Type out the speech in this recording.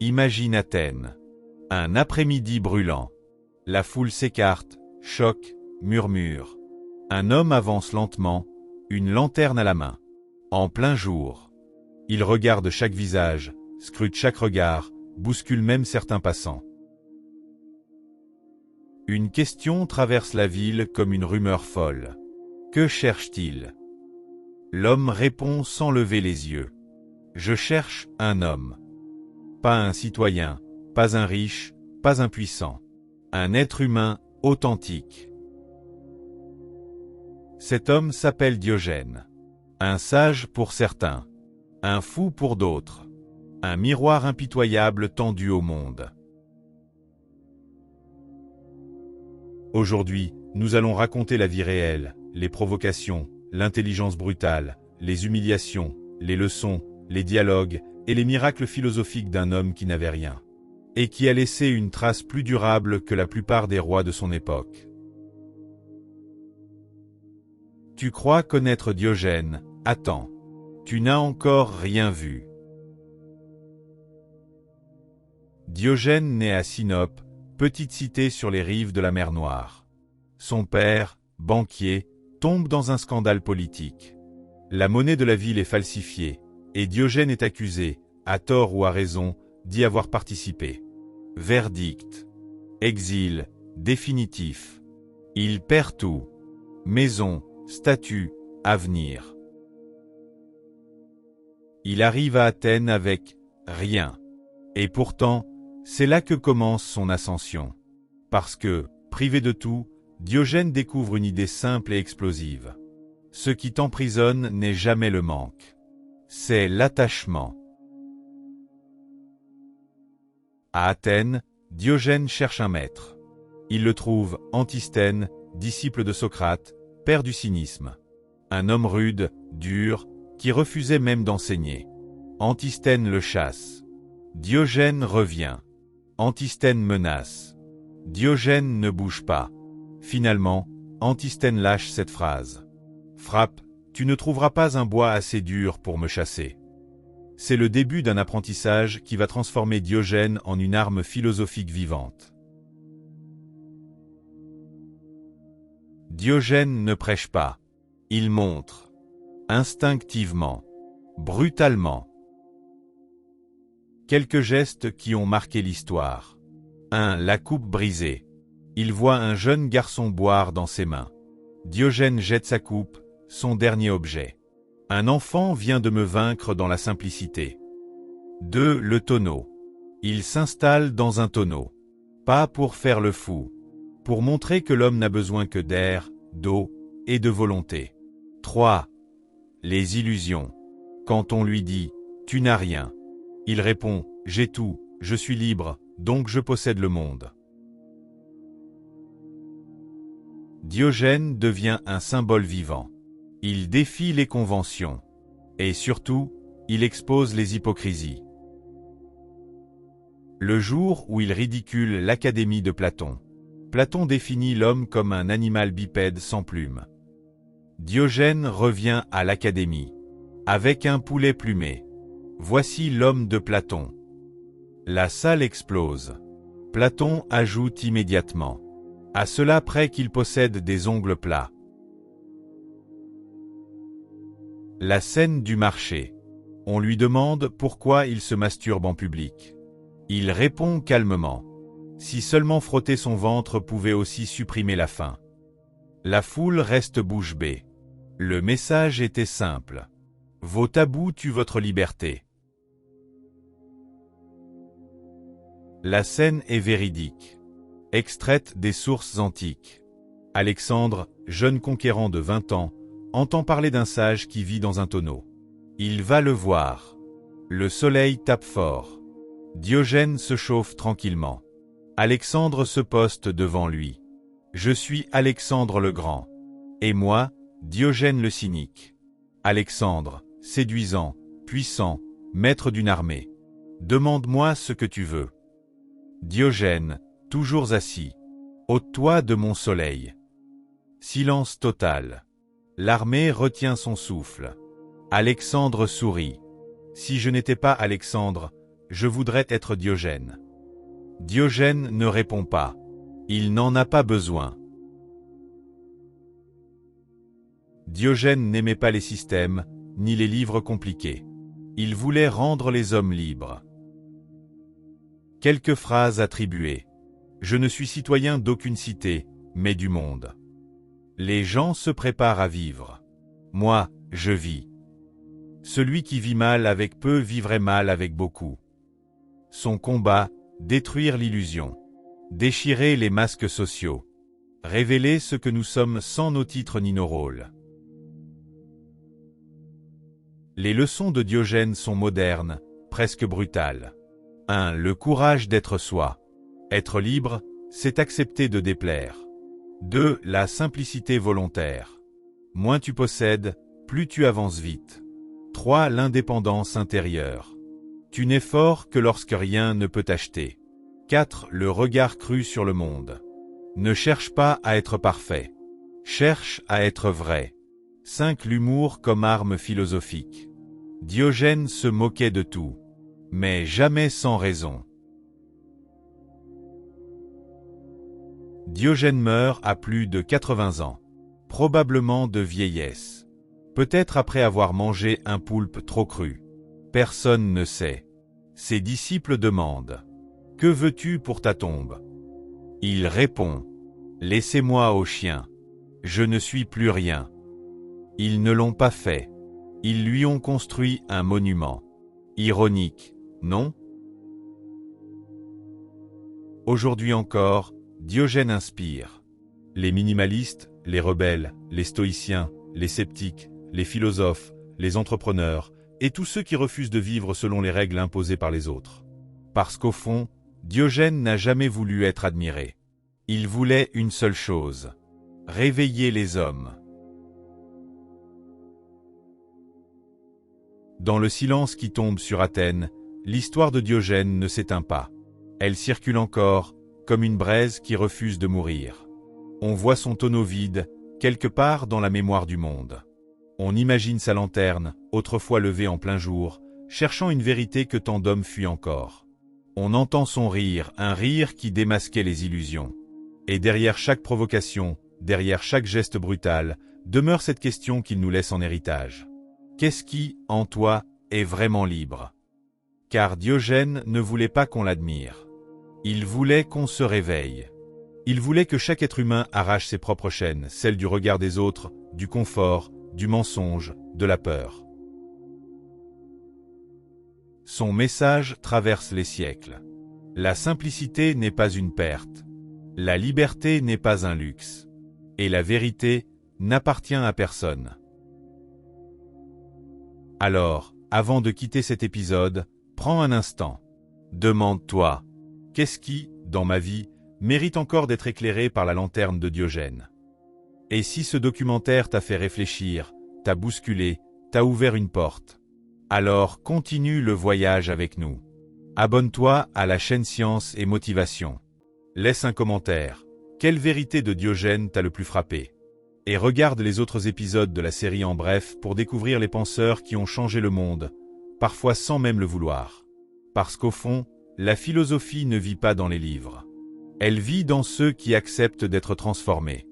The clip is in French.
Imagine Athènes. Un après-midi brûlant. La foule s'écarte, choque, murmure. Un homme avance lentement, une lanterne à la main. En plein jour. Il regarde chaque visage, scrute chaque regard, bouscule même certains passants. Une question traverse la ville comme une rumeur folle. Que cherche-t-il? L'homme répond sans lever les yeux. Je cherche un homme. Pas un citoyen, pas un riche, pas un puissant. Un être humain authentique. Cet homme s'appelle Diogène. Un sage pour certains. Un fou pour d'autres. Un miroir impitoyable tendu au monde. Aujourd'hui, nous allons raconter la vie réelle, les provocations, l'intelligence brutale, les humiliations, les leçons, les dialogues et les miracles philosophiques d'un homme qui n'avait rien, et qui a laissé une trace plus durable que la plupart des rois de son époque. Tu crois connaître Diogène? Attends, tu n'as encore rien vu. Diogène naît à Sinope, petite cité sur les rives de la mer Noire. Son père, banquier, tombe dans un scandale politique. La monnaie de la ville est falsifiée, et Diogène est accusé, à tort ou à raison, d'y avoir participé. Verdict. Exil, définitif. Il perd tout. Maison, statut, avenir. Il arrive à Athènes avec rien. Et pourtant, c'est là que commence son ascension. Parce que, privé de tout, Diogène découvre une idée simple et explosive. Ce qui t'emprisonne n'est jamais le manque. C'est l'attachement. À Athènes, Diogène cherche un maître. Il le trouve, Antisthène, disciple de Socrate, père du cynisme. Un homme rude, dur, qui refusait même d'enseigner. Antisthène le chasse. Diogène revient. Antisthène menace. Diogène ne bouge pas. Finalement, Antisthène lâche cette phrase. Frappe, tu ne trouveras pas un bois assez dur pour me chasser. C'est le début d'un apprentissage qui va transformer Diogène en une arme philosophique vivante. Diogène ne prêche pas. Il montre. Instinctivement. Brutalement. Quelques gestes qui ont marqué l'histoire. 1. La coupe brisée. Il voit un jeune garçon boire dans ses mains. Diogène jette sa coupe, son dernier objet. Un enfant vient de me vaincre dans la simplicité. 2. Le tonneau. Il s'installe dans un tonneau. Pas pour faire le fou. Pour montrer que l'homme n'a besoin que d'air, d'eau et de volonté. 3. Les illusions. Quand on lui dit « Tu n'as rien », il répond « J'ai tout, je suis libre, donc je possède le monde ». Diogène devient un symbole vivant. Il défie les conventions. Et surtout, il expose les hypocrisies. Le jour où il ridicule l'Académie de Platon. Platon définit l'homme comme un animal bipède sans plumes. Diogène revient à l'Académie. Avec un poulet plumé. Voici l'homme de Platon. La salle explose. Platon ajoute immédiatement. À cela près qu'il possède des ongles plats. La scène du marché. On lui demande pourquoi il se masturbe en public. Il répond calmement. Si seulement frotter son ventre pouvait aussi supprimer la faim. La foule reste bouche bée. Le message était simple. Vos tabous tuent votre liberté. La scène est véridique. Extraite des sources antiques. Alexandre, jeune conquérant de 20 ans, entend parler d'un sage qui vit dans un tonneau. Il va le voir. Le soleil tape fort. Diogène se chauffe tranquillement. Alexandre se poste devant lui. Je suis Alexandre le Grand. Et moi, Diogène le cynique. Alexandre, séduisant, puissant, maître d'une armée. Demande-moi ce que tu veux. Diogène, toujours assis. Ôte-toi de mon soleil. Silence total. L'armée retient son souffle. Alexandre sourit. Si je n'étais pas Alexandre, je voudrais être Diogène. Diogène ne répond pas. Il n'en a pas besoin. Diogène n'aimait pas les systèmes, ni les livres compliqués. Il voulait rendre les hommes libres. Quelques phrases attribuées. Je ne suis citoyen d'aucune cité, mais du monde. Les gens se préparent à vivre. Moi, je vis. Celui qui vit mal avec peu vivrait mal avec beaucoup. Son combat, détruire l'illusion. Déchirer les masques sociaux. Révéler ce que nous sommes sans nos titres ni nos rôles. Les leçons de Diogène sont modernes, presque brutales. 1. Le courage d'être soi. Être libre, c'est accepter de déplaire. 2. La simplicité volontaire. Moins tu possèdes, plus tu avances vite. 3. L'indépendance intérieure. Tu n'es fort que lorsque rien ne peut t'acheter. 4. Le regard cru sur le monde. Ne cherche pas à être parfait. Cherche à être vrai. 5. L'humour comme arme philosophique. Diogène se moquait de tout, mais jamais sans raison. Diogène meurt à plus de 80 ans, probablement de vieillesse. Peut-être après avoir mangé un poulpe trop cru. Personne ne sait. Ses disciples demandent « Que veux-tu pour ta tombe ?» Il répond « Laissez-moi aux chiens. Je ne suis plus rien. » Ils ne l'ont pas fait. Ils lui ont construit un monument. Ironique, non? Aujourd'hui encore, Diogène inspire. Les minimalistes, les rebelles, les stoïciens, les sceptiques, les philosophes, les entrepreneurs, et tous ceux qui refusent de vivre selon les règles imposées par les autres. Parce qu'au fond, Diogène n'a jamais voulu être admiré. Il voulait une seule chose: réveiller les hommes. Dans le silence qui tombe sur Athènes, l'histoire de Diogène ne s'éteint pas. Elle circule encore, comme une braise qui refuse de mourir. On voit son tonneau vide, quelque part dans la mémoire du monde. On imagine sa lanterne, autrefois levée en plein jour, cherchant une vérité que tant d'hommes fuient encore. On entend son rire, un rire qui démasquait les illusions. Et derrière chaque provocation, derrière chaque geste brutal, demeure cette question qu'il nous laisse en héritage. Qu'est-ce qui, en toi, est vraiment libre? Car Diogène ne voulait pas qu'on l'admire. Il voulait qu'on se réveille. Il voulait que chaque être humain arrache ses propres chaînes, celles du regard des autres, du confort, du mensonge, de la peur. Son message traverse les siècles. La simplicité n'est pas une perte. La liberté n'est pas un luxe. Et la vérité n'appartient à personne. Alors, avant de quitter cet épisode, prends un instant. Demande-toi, qu'est-ce qui, dans ma vie, mérite encore d'être éclairé par la lanterne de Diogène? Et si ce documentaire t'a fait réfléchir, t'a bousculé, t'a ouvert une porte, alors continue le voyage avec nous. Abonne-toi à la chaîne Science et Motivation. Laisse un commentaire. Quelle vérité de Diogène t'a le plus frappé? Et regarde les autres épisodes de la série en bref pour découvrir les penseurs qui ont changé le monde, parfois sans même le vouloir. Parce qu'au fond, la philosophie ne vit pas dans les livres. Elle vit dans ceux qui acceptent d'être transformés.